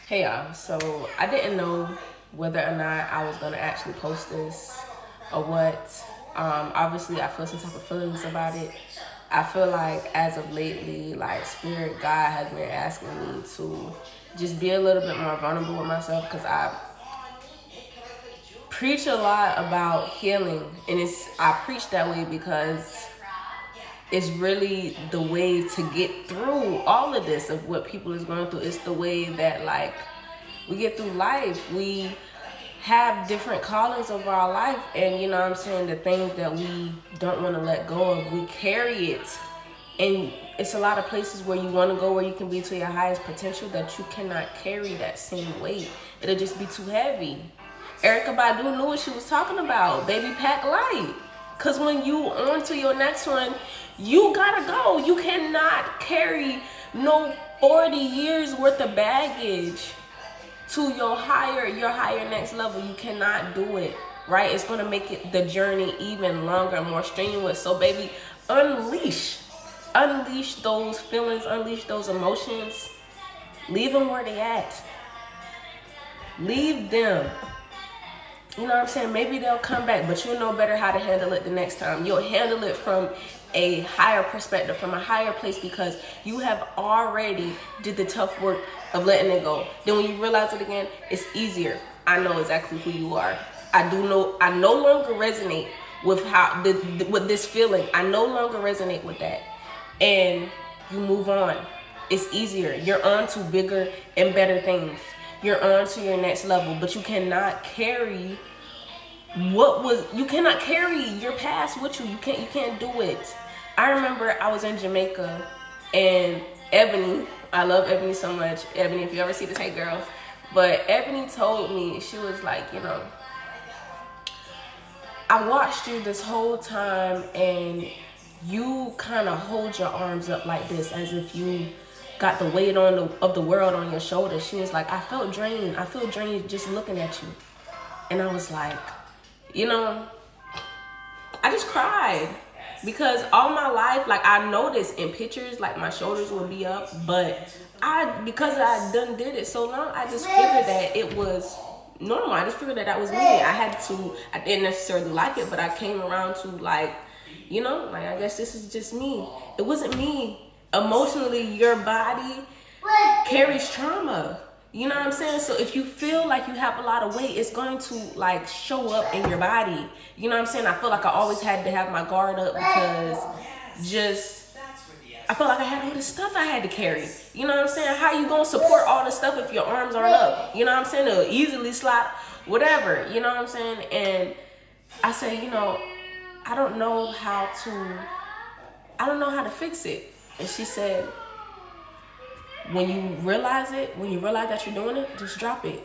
Hey y'all, so I didn't know whether or not I was gonna actually post this or what. Obviously I feel some type of feelings about it. I feel like as of lately, like Spirit God has been asking me to just be a little bit more vulnerable with myself because I preach a lot about healing, and I preach that way because it's really the way to get through all of this of what people is going through. It's the way that like we get through life. We have different callings of our life, and you know what I'm saying, the things that we don't want to let go of, we carry it. And it's a lot of places where you want to go, where you can be to your highest potential, that you cannot carry that same weight. It'll just be too heavy. Erica Badu knew what she was talking about. Baby, pack light. Because when you on to your next one, you gotta go. You cannot carry no 40 years worth of baggage to your higher next level. You cannot do it, right? It's gonna make it the journey even longer, more strenuous. So baby, unleash those feelings, unleash those emotions. Leave them where they at. Leave them. You know what I'm saying? Maybe they'll come back, but you'll know better how to handle it the next time. You'll handle it from a higher perspective, from a higher place, because you have already did the tough work of letting it go. Then when you realize it again, it's easier. I know exactly who you are. I no longer resonate with with this feeling. I no longer resonate with that. And you move on. It's easier. You're on to bigger and better things. You're on to your next level, but you cannot carry you cannot carry your past with you. You can't do it. I remember I was in Jamaica, and Ebony, I love Ebony so much. Ebony, if you ever see this, hey girl. But Ebony told me, she was like, I watched you this whole time, and you kind of hold your arms up like this, as if you got the weight of the world on your shoulders. She was like, I felt drained. I feel drained just looking at you. And I was like, I just cried, because all my life, like, I noticed in pictures, like, my shoulders would be up, but because I done did it so long, I just figured that it was normal. I just figured that was me. I didn't necessarily like it, but I came around to, like, I guess this is just me. It wasn't me. Emotionally, your body carries trauma. You know what I'm saying? So if you feel like you have a lot of weight, it's going to like show up in your body. You know what I'm saying? I feel like I always had to have my guard up, because I felt like I had all this stuff I had to carry. You know what I'm saying? How you gonna support all this stuff if your arms aren't up? You know what I'm saying? It'll easily slide, whatever. You know what I'm saying? And I said, I don't know how to fix it. And she said, when you realize that you're doing it, just drop it.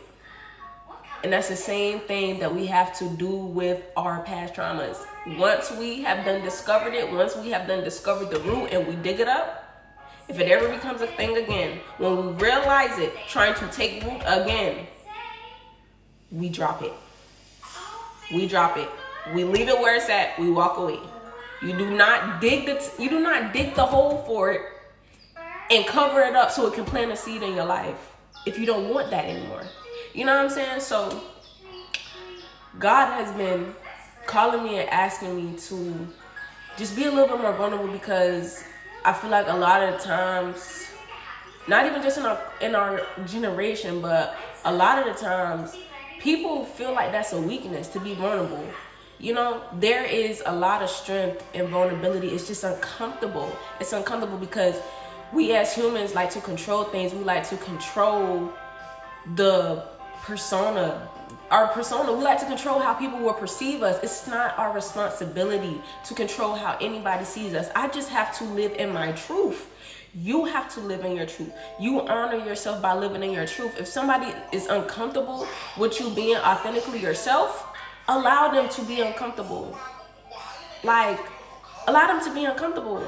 And that's the same thing that we have to do with our past traumas. Once we have done discovered it, once we have done discovered the root and we dig it up, if it ever becomes a thing again, when we realize it, trying to take root again, we drop it. We drop it. We leave it where it's at. We walk away. You do not dig the hole for it and cover it up so it can plant a seed in your life if you don't want that anymore. You know what I'm saying? So God has been calling me and asking me to just be a little bit more vulnerable, because I feel like a lot of times, not even just in our generation, but a lot of the times, people feel like that's a weakness to be vulnerable. There is a lot of strength in vulnerability. It's just uncomfortable. It's uncomfortable because we as humans like to control things. We like to control the persona. Our persona, we like to control how people will perceive us. It's not our responsibility to control how anybody sees us. I just have to live in my truth. You have to live in your truth. You honor yourself by living in your truth. If somebody is uncomfortable with you being authentically yourself, allow them to be uncomfortable. Like, allow them to be uncomfortable.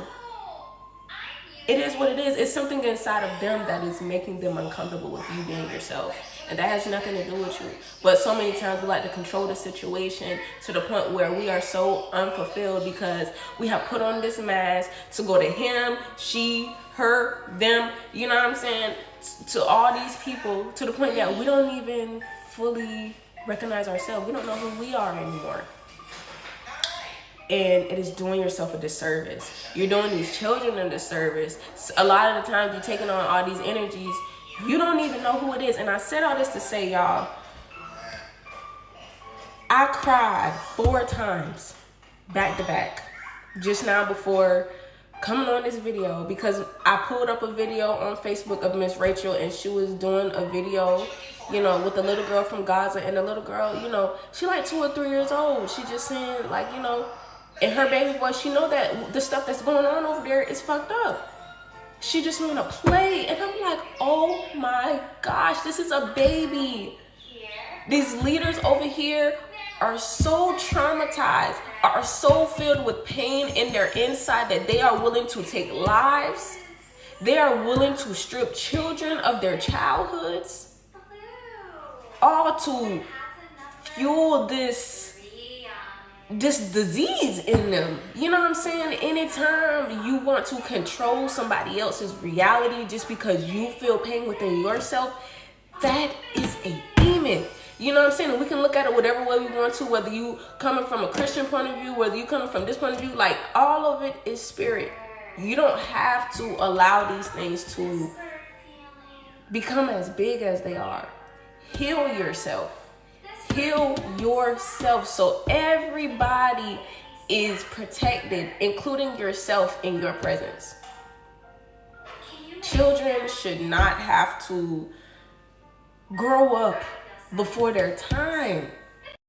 It is what it is. It's something inside of them that is making them uncomfortable with you being yourself. And that has nothing to do with you. But so many times we like to control the situation to the point where we are so unfulfilled because we have put on this mask to go to him, she, her, them, you know what I'm saying? to all these people, to the point that we don't even fully recognize ourselves. We don't know who we are anymore. And it is doing yourself a disservice. You're doing these children a disservice. A lot of the times you're taking on all these energies. You don't even know who it is. And I said all this to say, y'all, I cried 4 times back to back just now before coming on this video, because I pulled up a video on Facebook of Miss Rachel, and she was doing a video, you know, with a little girl from Gaza. And the little girl, you know, she like 2 or 3 years old. She just saying, like, you know, in her baby voice, she know that the stuff that's going on over there is fucked up. She just want to play. And I'm like, oh my gosh, this is a baby. These leaders over here are so traumatized, are so filled with pain in their inside that they are willing to take lives. They are willing to strip children of their childhoods, all to fuel this disease in them. You know what I'm saying? Anytime you want to control somebody else's reality just because you feel pain within yourself, that is a demon. You know what I'm saying? And we can look at it whatever way we want to, whether you coming from a Christian point of view, whether you coming from this point of view, like, all of it is spirit. You don't have to allow these things to become as big as they are. Heal yourself. Heal yourself so everybody is protected, including yourself in your presence. Children should not have to grow up before their time.